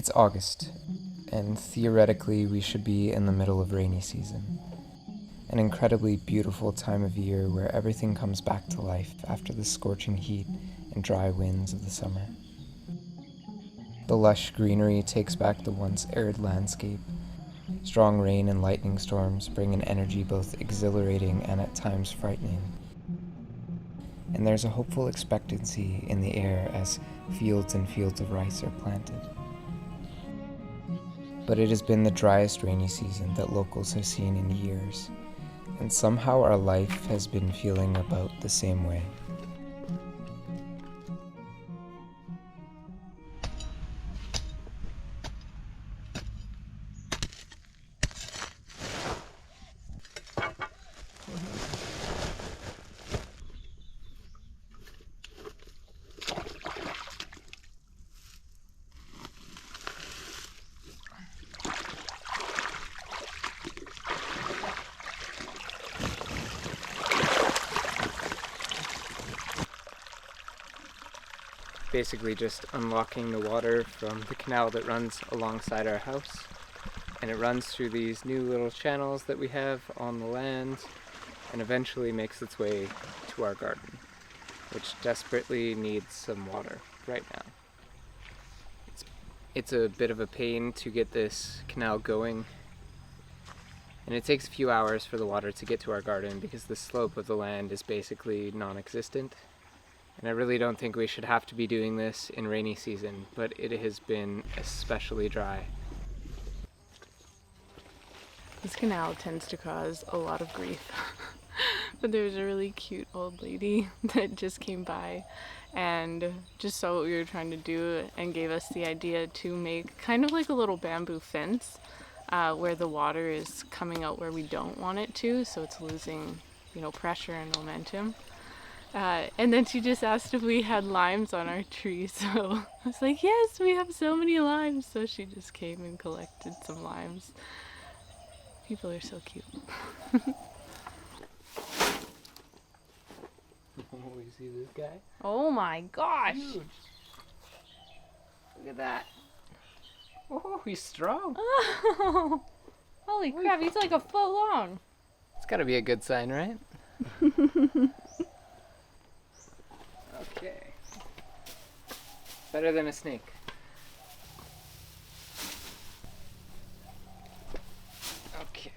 It's August, and theoretically we should be in the middle of rainy season. An incredibly beautiful time of year where everything comes back to life after the scorching heat and dry winds of the summer. The lush greenery takes back the once arid landscape. Strong rain and lightning storms bring an energy both exhilarating and at times frightening. And there's a hopeful expectancy in the air as fields and fields of rice are planted. But it has been the driest rainy season that locals have seen in years, and somehow our life has been feeling about the same way. Basically just unlocking the water from the canal that runs alongside our house, and it runs through these new little channels that we have on the land and eventually makes its way to our garden, which desperately needs some water right now. It's a bit of a pain to get this canal going, and it takes a few hours for the water to get to our garden because the slope of the land is basically non-existent. And I really don't think we should have to be doing this in rainy season, but it has been especially dry. This canal tends to cause a lot of grief. But there was a really cute old lady that just came by and just saw what we were trying to do and gave us the idea to make kind of like a little bamboo fence where the water is coming out where we don't want it to, so it's losing, pressure and momentum. And then she just asked if we had limes on our tree, so I was like, yes, we have so many limes. So she just came and collected some limes. People are so cute. Oh, you see this guy? Oh my gosh! Huge. Look at that. Oh, he's strong. Oh, holy crap, he's like a foot long. It's gotta be a good sign, right? Okay. Better than a snake. Okay.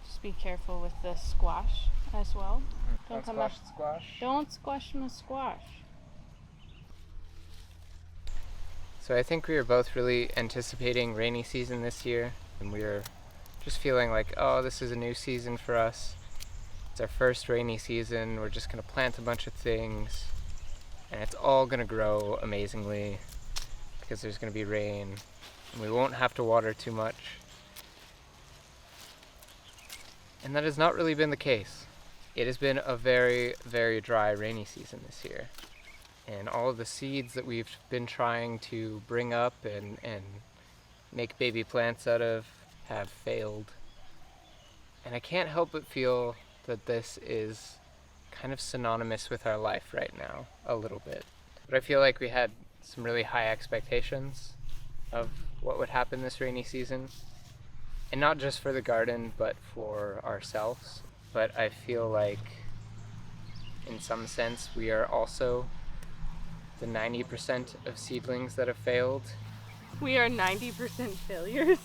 Just be careful with the squash as well. Don't squash the squash. Don't squash my squash. So I think we were both really anticipating rainy season this year, and we were just feeling like, oh, this is a new season for us. It's our first rainy season. We're just gonna plant a bunch of things, and it's all gonna grow amazingly because there's gonna be rain, and we won't have to water too much. And that has not really been the case. It has been a very, very dry rainy season this year. And all of the seeds that we've been trying to bring up and make baby plants out of have failed. And I can't help but feel that this is kind of synonymous with our life right now, a little bit. But I feel like we had some really high expectations of what would happen this rainy season. And not just for the garden, but for ourselves. But I feel like, in some sense, we are also the 90% of seedlings that have failed. We are 90% failures.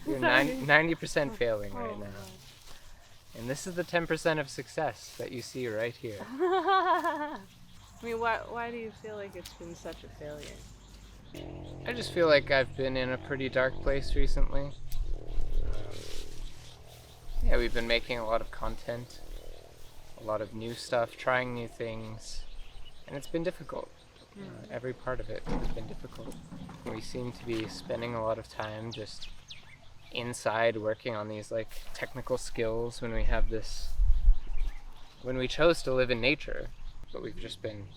We're 90% failing right now. And this is the 10% of success that you see right here. I mean, why do you feel like it's been such a failure? I just feel like I've been in a pretty dark place recently. Yeah, we've been making a lot of content, a lot of new stuff, trying new things, and it's been difficult. Every part of it has been difficult. We seem to be spending a lot of time just inside working on these technical skills when we chose to live in nature, but we've just been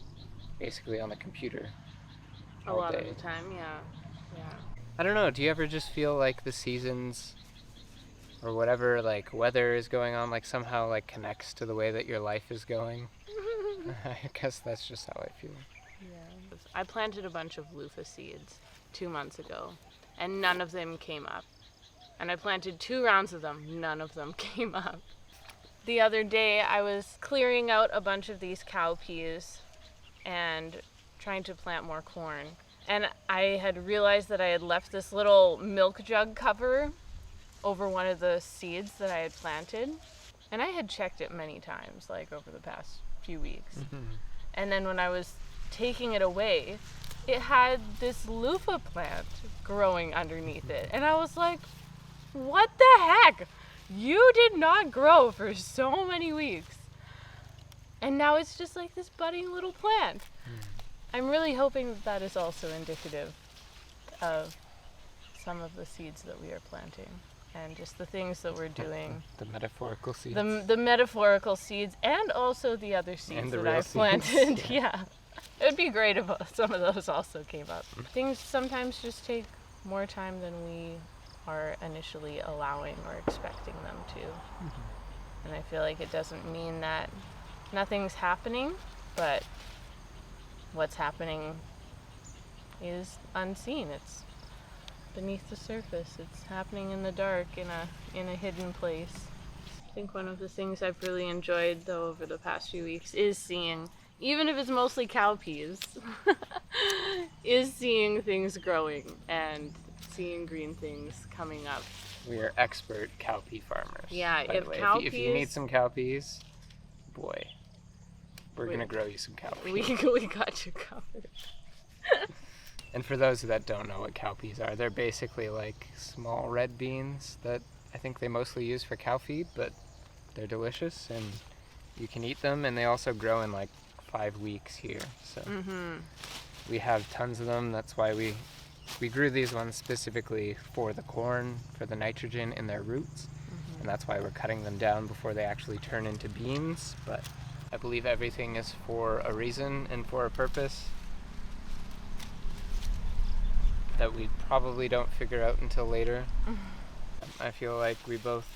basically on the computer a all lot day. of the time. Yeah. I don't know, do you ever just feel like the seasons or whatever like weather is going on like somehow like connects to the way that your life is going. I guess that's just how I feel. Yeah. I planted a bunch of loofah seeds 2 months ago, and none of them came up. And I planted 2 rounds of them, none of them came up. The other day I was clearing out a bunch of these cowpeas and trying to plant more corn. And I had realized that I had left this little milk jug cover over one of the seeds that I had planted. And I had checked it many times, like over the past few weeks. And then when I was taking it away, it had this loofah plant growing underneath it. And I was like, what the heck? You did not grow for so many weeks. And now it's just like this budding little plant. I'm really hoping that that is also indicative of some of the seeds that we are planting and just the things that we're doing. The metaphorical seeds. The metaphorical seeds and also the other seeds that I've planted. Yeah. It would be great if some of those also came up. Things sometimes just take more time than we are initially allowing or expecting them to. And I feel like it doesn't mean that nothing's happening, but what's happening is unseen. It's beneath the surface. It's happening in the dark, in a hidden place. I think one of the things I've really enjoyed though over the past few weeks is seeing, even if it's mostly cowpeas, is seeing things growing and seeing green things coming up. We are expert cowpea farmers. Yeah, by the way. If you need some cowpeas, boy, we're gonna grow you some cowpeas. We got you covered. And for those that don't know what cowpeas are, they're basically like small red beans that I think they mostly use for cow feed, but they're delicious and you can eat them, and they also grow in like 5 weeks here. So we have tons of them. That's why we grew these ones specifically for the corn, for the nitrogen in their roots. And that's why we're cutting them down before they actually turn into beans. But I believe everything is for a reason and for a purpose that we probably don't figure out until later. I feel like we both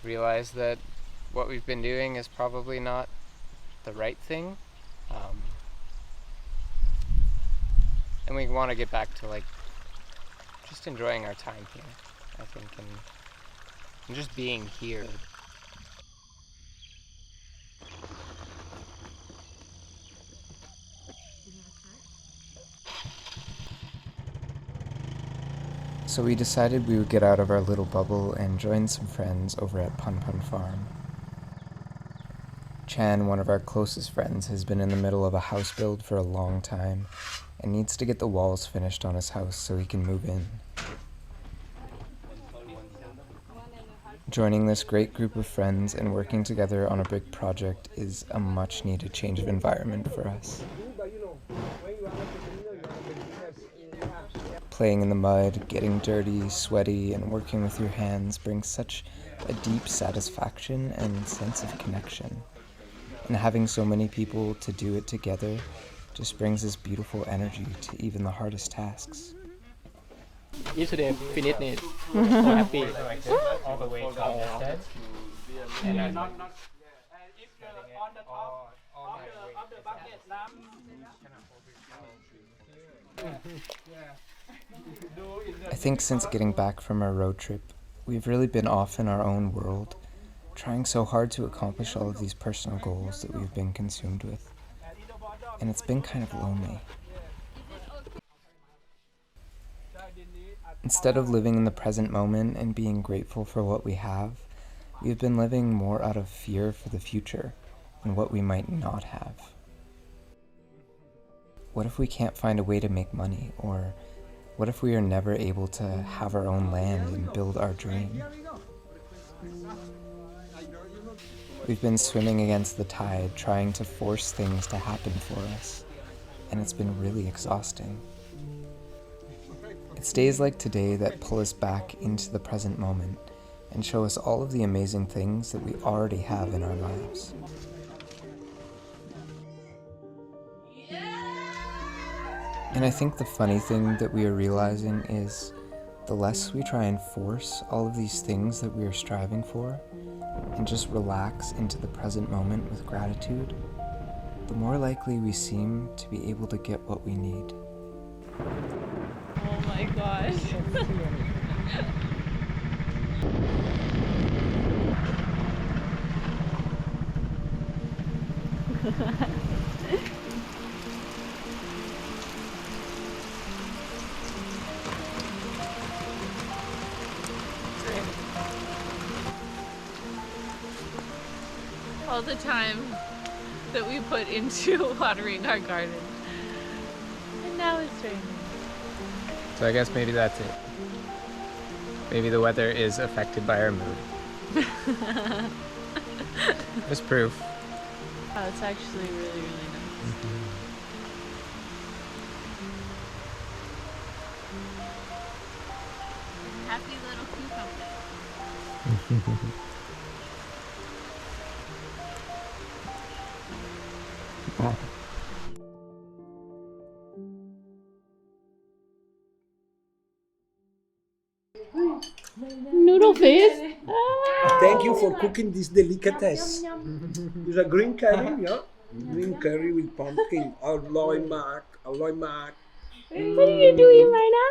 realize that what we've been doing is probably not the right thing. And we want to get back to like just enjoying our time here, I think, and just being here. So we decided we would get out of our little bubble and join some friends over at Pun Pun Farm. Chan, one of our closest friends, has been in the middle of a house build for a long time and needs to get the walls finished on his house so he can move in. Joining this great group of friends and working together on a big project is a much needed change of environment for us. Playing in the mud, getting dirty, sweaty, and working with your hands brings such a deep satisfaction and sense of connection. And having so many people to do it together just brings this beautiful energy to even the hardest tasks. Yesterday finished it. So happy. All the way top instead. And then I think since getting back from our road trip, we've really been off in our own world, trying so hard to accomplish all of these personal goals that we've been consumed with. And it's been kind of lonely. Instead of living in the present moment and being grateful for what we have, we've been living more out of fear for the future and what we might not have. What if we can't find a way to make money? Or what if we are never able to have our own land and build our dream? We've been swimming against the tide, trying to force things to happen for us, and it's been really exhausting. It's days like today that pull us back into the present moment and show us all of the amazing things that we already have in our lives. And I think the funny thing that we are realizing is the less we try and force all of these things that we are striving for, and just relax into the present moment with gratitude, the more likely we seem to be able to get what we need. Oh my gosh. All the time that we put into watering our garden. And now it's raining. So I guess maybe that's it. Maybe the weather is affected by our mood. There's proof. Oh, it's actually really, really nice. Happy little cucumber. Noodle face. Thank you for cooking this delicatesse. It's a green curry, yeah? Green curry with pumpkin. Alloy Mark. What are you doing, Marna?